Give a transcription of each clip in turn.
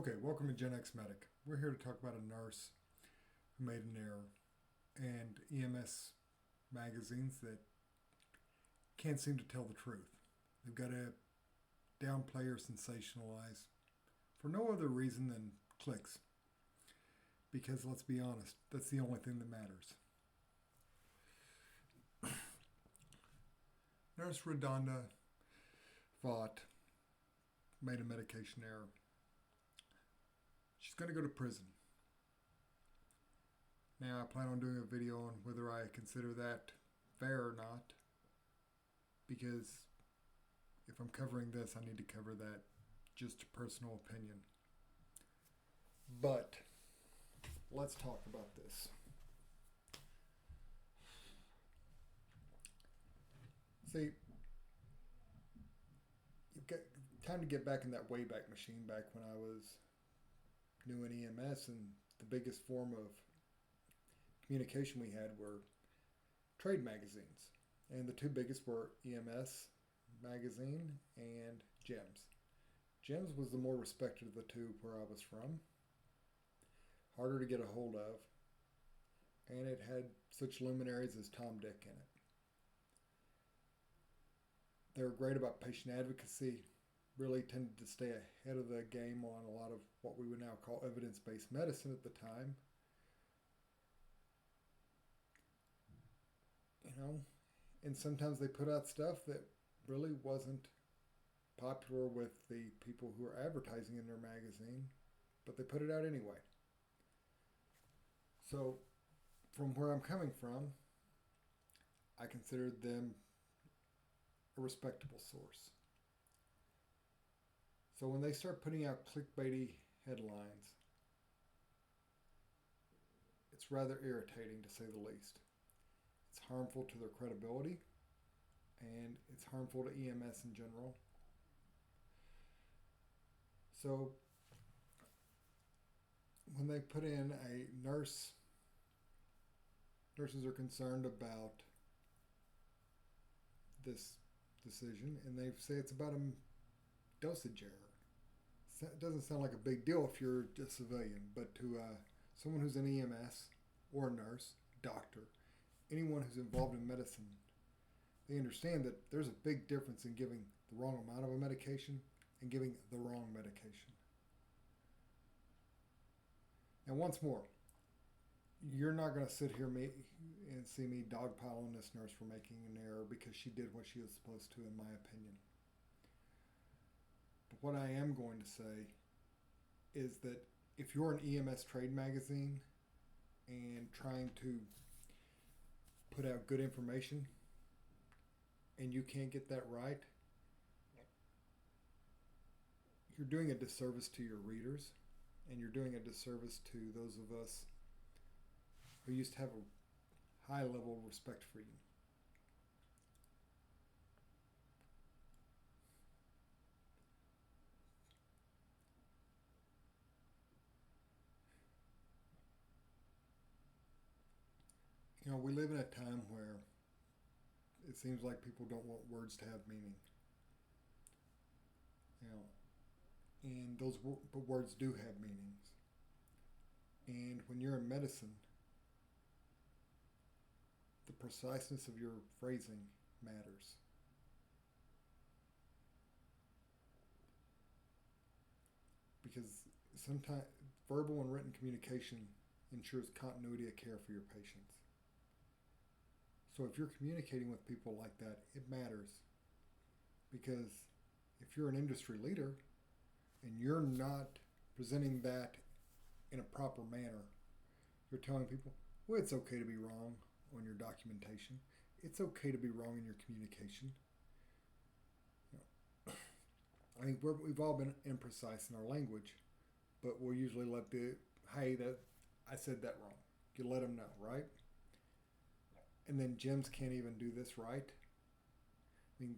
Okay, welcome to Gen X Medic. We're here to talk about a nurse who made an error and EMS magazines that can't seem to tell the truth. They've got to downplay or sensationalize for no other reason than clicks. Because let's be honest, that's the only thing that matters. Nurse Redonda Vaught made a medication error. She's going to go to prison. Now, I plan on doing a video on whether I consider that fair or not, because if I'm covering this, I need to cover that just personal opinion. But let's talk about this. See, you've got time to get back in that Wayback Machine back when I was new in EMS, and the biggest form of communication we had were trade magazines. And the two biggest were EMS magazine and GEMS. GEMS was the more respected of the two where I was from, harder to get a hold of, and it had such luminaries as Tom Dick in it. They were great about patient advocacy, really tended to stay ahead of the game on a lot of what we would now call evidence-based medicine at the time. And sometimes they put out stuff that really wasn't popular with the people who were advertising in their magazine, but they put it out anyway. So, from where I'm coming from, I considered them a respectable source. So when they start putting out clickbaity headlines, it's rather irritating to say the least. It's harmful to their credibility, and it's harmful to EMS in general. So when they put in a nurses are concerned about this decision, and they say it's about a dosage error. It doesn't sound like a big deal if you're a civilian, but to someone who's an EMS or a nurse, doctor, anyone who's involved in medicine, they understand that there's a big difference in giving the wrong amount of a medication and giving the wrong medication. And once more, you're not going to sit here and see me dogpiling this nurse for making an error because she did what she was supposed to, in my opinion. But what I am going to say is that if you're an EMS trade magazine and trying to put out good information and you can't get that right, you're doing a disservice to your readers, and you're doing a disservice to those of us who used to have a high level of respect for you. We live in a time where it seems like people don't want words to have meaning. And those words do have meanings. And when you're in medicine, the preciseness of your phrasing matters. Because sometimes verbal and written communication ensures continuity of care for your patients. So if you're communicating with people like that, it matters. Because if you're an industry leader and you're not presenting that in a proper manner, you're telling people, well, it's okay to be wrong on your documentation. It's okay to be wrong in your communication. I mean, we've all been imprecise in our language, but we'll usually let I said that wrong. You let them know, right? And then GEMS can't even do this right. I mean,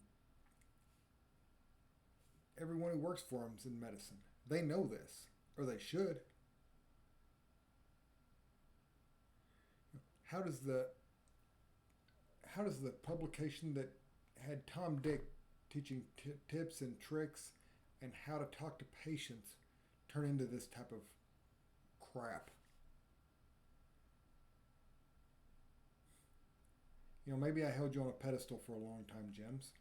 everyone who works for them is in medicine. They know this, or they should. How does the publication that had Tom Dick teaching tips and tricks and how to talk to patients turn into this type of crap. You know, maybe I held you on a pedestal for a long time, Gems.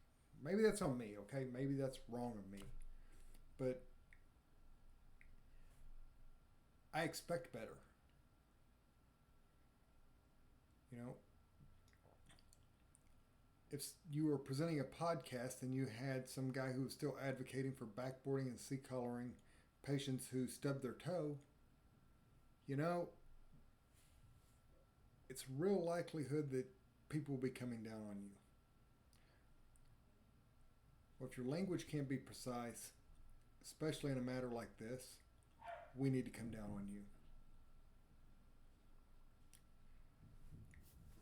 Maybe that's on me, okay? Maybe that's wrong of me. But I expect better. You know, if you were presenting a podcast and you had some guy who was still advocating for backboarding and seat collaring patients who stubbed their toe, you know, it's real likelihood that people will be coming down on you. Well, if your language can't be precise, especially in a matter like this, we need to come down on you.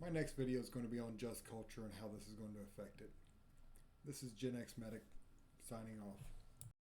My next video is going to be on just culture and how this is going to affect it. This is Gen X Medic signing off.